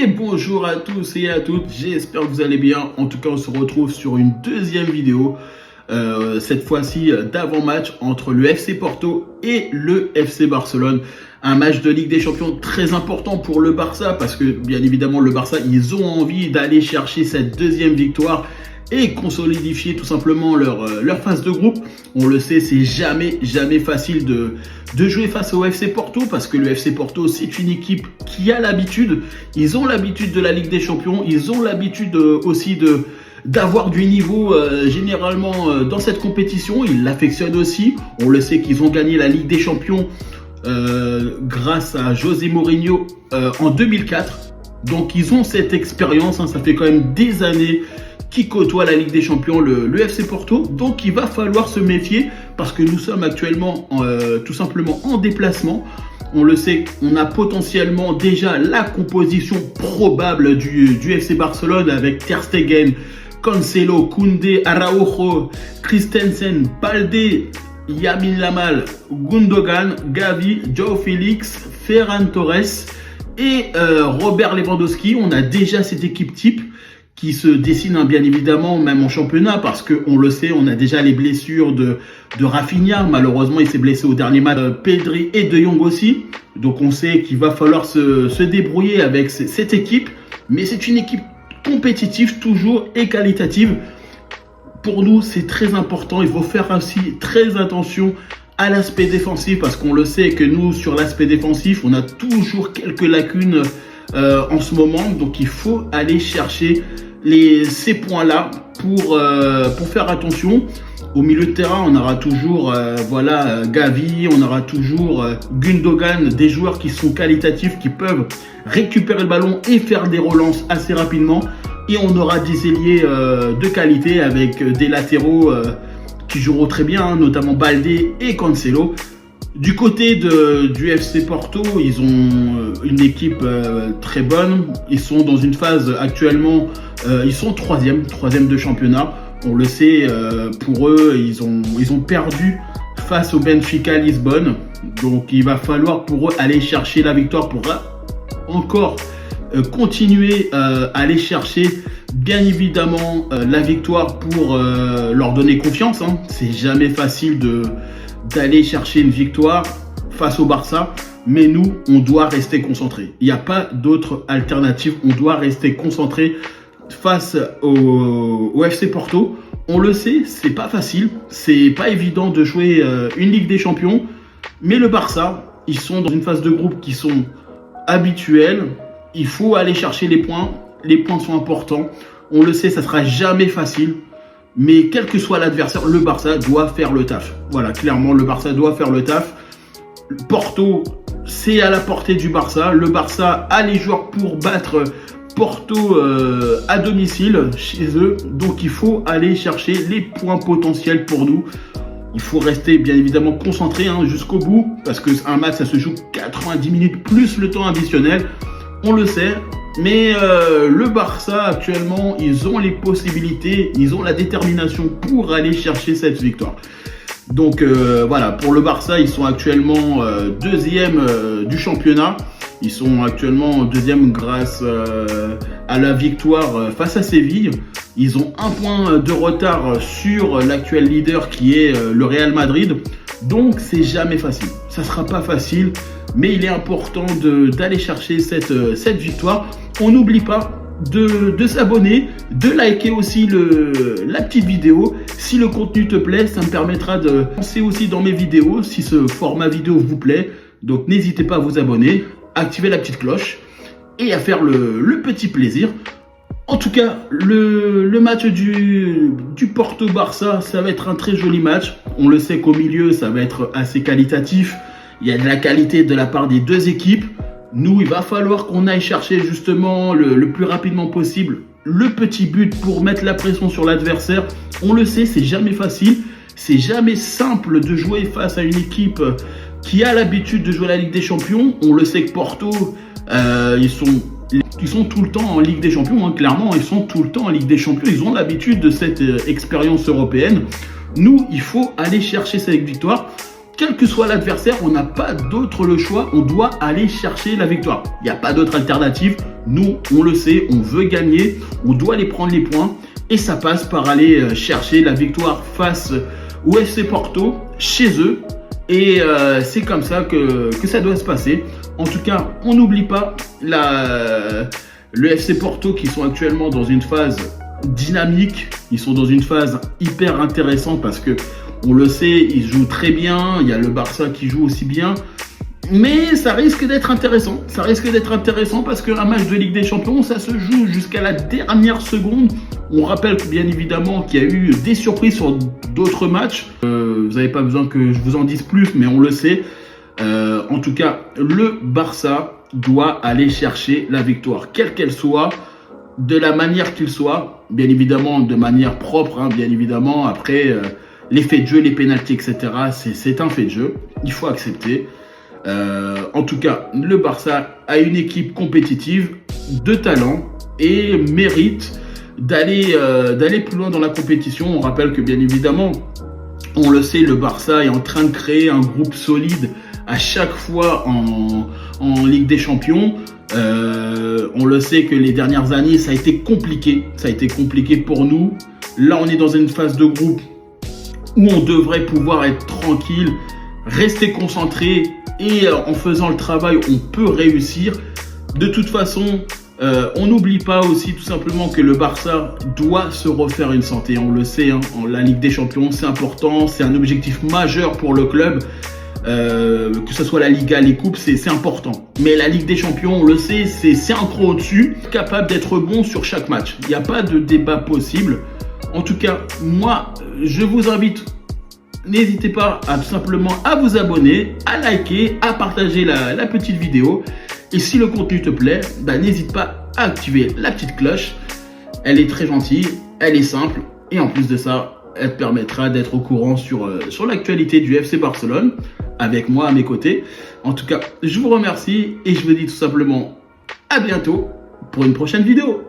Et bonjour à tous et à toutes, j'espère que vous allez bien. En tout cas, on se retrouve sur une deuxième vidéo, cette fois-ci d'avant-match entre le FC Porto et le FC Barcelone. Un match de Ligue des Champions très important pour le Barça parce que bien évidemment le Barça, ils ont envie d'aller chercher cette deuxième victoire et consolidifier tout simplement leur phase de groupe. On le sait, c'est jamais facile de jouer face au FC Porto parce que le FC Porto, c'est une équipe qui a l'habitude, ils ont l'habitude de la Ligue des Champions, ils ont l'habitude aussi d'avoir du niveau généralement dans cette compétition. Ils l'affectionnent aussi. On le sait qu'ils ont gagné la Ligue des Champions grâce à José Mourinho en 2004. Donc ils ont cette expérience, ça fait quand même des années qui côtoie la Ligue des Champions, le FC Porto. Donc il va falloir se méfier parce que nous sommes actuellement tout simplement en déplacement. On le sait, on a potentiellement déjà la composition probable du FC Barcelone avec Ter Stegen, Cancelo, Koundé, Araujo, Christensen, Balde, Lamine Yamal, Gundogan, Gavi, João Félix, Ferran Torres et Robert Lewandowski. On a déjà cette équipe type qui se dessine bien évidemment même en championnat parce qu'on le sait, on a déjà les blessures de Rafinha. Malheureusement, il s'est blessé au dernier match, Pedri et De Jong aussi. Donc on sait qu'il va falloir se débrouiller avec cette équipe. Mais c'est une équipe compétitive toujours et qualitative. Pour nous, c'est très important. Il faut faire aussi très attention à l'aspect défensif parce qu'on le sait que nous, sur l'aspect défensif, on a toujours quelques lacunes en ce moment. Donc il faut aller chercher ces points-là pour faire attention. Au milieu de terrain, on aura toujours Gavi, on aura toujours Gundogan, des joueurs qui sont qualitatifs, qui peuvent récupérer le ballon et faire des relances assez rapidement. Et on aura des ailiers de qualité avec des latéraux qui joueront très bien, notamment Balde et Cancelo. Du côté du FC Porto, ils ont une équipe très bonne. Ils sont dans une phase actuellement, ils sont troisième de championnat. On le sait, pour eux, ils ont perdu face au Benfica Lisbonne. Donc il va falloir pour eux aller chercher la victoire pour encore continuer à aller chercher bien évidemment la victoire pour leur donner confiance. C'est jamais facile d'aller chercher une victoire face au Barça, mais nous, on doit rester concentrés. Il n'y a pas d'autre alternative, on doit rester concentrés face au FC Porto. On le sait, c'est pas facile, c'est pas évident de jouer une Ligue des Champions, mais le Barça, ils sont dans une phase de groupe qui sont habituelles. Il faut aller chercher les points sont importants. On le sait, ça sera jamais facile. Mais quel que soit l'adversaire, le Barça doit faire le taf. Voilà, clairement, le Barça doit faire le taf. Porto, c'est à la portée du Barça. Le Barça a les joueurs pour battre Porto à domicile, chez eux. Donc, il faut aller chercher les points potentiels pour nous. Il faut rester, bien évidemment, concentré jusqu'au bout. Parce qu'un match, ça se joue 90 minutes plus le temps additionnel. On le sait. Mais le Barça actuellement, ils ont les possibilités, ils ont la détermination pour aller chercher cette victoire. Donc voilà, pour le Barça, ils sont actuellement deuxième du championnat. Ils sont actuellement deuxième grâce à la victoire face à Séville. Ils ont un point de retard sur l'actuel leader qui est le Real Madrid. Donc c'est jamais facile, ça sera pas facile. Mais il est important d'aller chercher cette victoire. On n'oublie pas de s'abonner, de liker aussi la petite vidéo. Si le contenu te plaît, ça me permettra de penser aussi dans mes vidéos si ce format vidéo vous plaît. Donc n'hésitez pas à vous abonner, activer la petite cloche et à faire le petit plaisir. En tout cas, le match du Porto-Barça, ça va être un très joli match. On le sait qu'au milieu, ça va être assez qualitatif. Il y a de la qualité de la part des deux équipes. Nous, il va falloir qu'on aille chercher justement le plus rapidement possible le petit but pour mettre la pression sur l'adversaire. On le sait, c'est jamais facile. C'est jamais simple de jouer face à une équipe qui a l'habitude de jouer la Ligue des Champions. On le sait que Porto, ils sont tout le temps en Ligue des Champions. Clairement, ils sont tout le temps en Ligue des Champions. Ils ont l'habitude de cette expérience européenne. Nous, il faut aller chercher cette victoire. quel que soit l'adversaire, on n'a pas d'autre le choix, on doit aller chercher la victoire. Il n'y a pas d'autre alternative. Nous, on le sait, on veut gagner, on doit aller prendre les points et ça passe par aller chercher la victoire face au FC Porto chez eux. Et c'est comme ça que ça doit se passer. En tout cas, on n'oublie pas le FC Porto qui sont actuellement dans une phase dynamique. Ils sont dans une phase hyper intéressante parce que on le sait, ils jouent très bien. Il y a le Barça qui joue aussi bien. Mais ça risque d'être intéressant. Ça risque d'être intéressant parce qu'un match de Ligue des Champions, ça se joue jusqu'à la dernière seconde. On rappelle bien évidemment qu'il y a eu des surprises sur d'autres matchs. Vous n'avez pas besoin que je vous en dise plus, mais on le sait. En tout cas, le Barça doit aller chercher la victoire, quelle qu'elle soit, de la manière qu'il soit. Bien évidemment, de manière propre, hein, bien évidemment. Après, les faits de jeu, les pénaltys, etc., c'est un fait de jeu. Il faut accepter. En tout cas, le Barça a une équipe compétitive, de talent et mérite d'aller plus loin dans la compétition. On rappelle que bien évidemment, on le sait, le Barça est en train de créer un groupe solide à chaque fois en Ligue des Champions. On le sait que les dernières années, ça a été compliqué. Ça a été compliqué pour nous. Là, on est dans une phase de groupe où on devrait pouvoir être tranquille, rester concentré. Et en faisant le travail, on peut réussir. De toute façon, on n'oublie pas aussi tout simplement que le Barça doit se refaire une santé. On le sait, hein, la Ligue des Champions, c'est important. C'est un objectif majeur pour le club. Que ce soit la Liga, les coupes, c'est important. Mais la Ligue des Champions, on le sait, c'est un cran au-dessus. Capable d'être bon sur chaque match. Il n'y a pas de débat possible. En tout cas, moi, je vous invite... N'hésitez pas simplement à vous abonner, à liker, à partager la petite vidéo. Et si le contenu te plaît, n'hésite pas à activer la petite cloche. Elle est très gentille, elle est simple. Et en plus de ça, elle te permettra d'être au courant sur l'actualité du FC Barcelone, avec moi à mes côtés. En tout cas, je vous remercie et je vous dis tout simplement à bientôt pour une prochaine vidéo.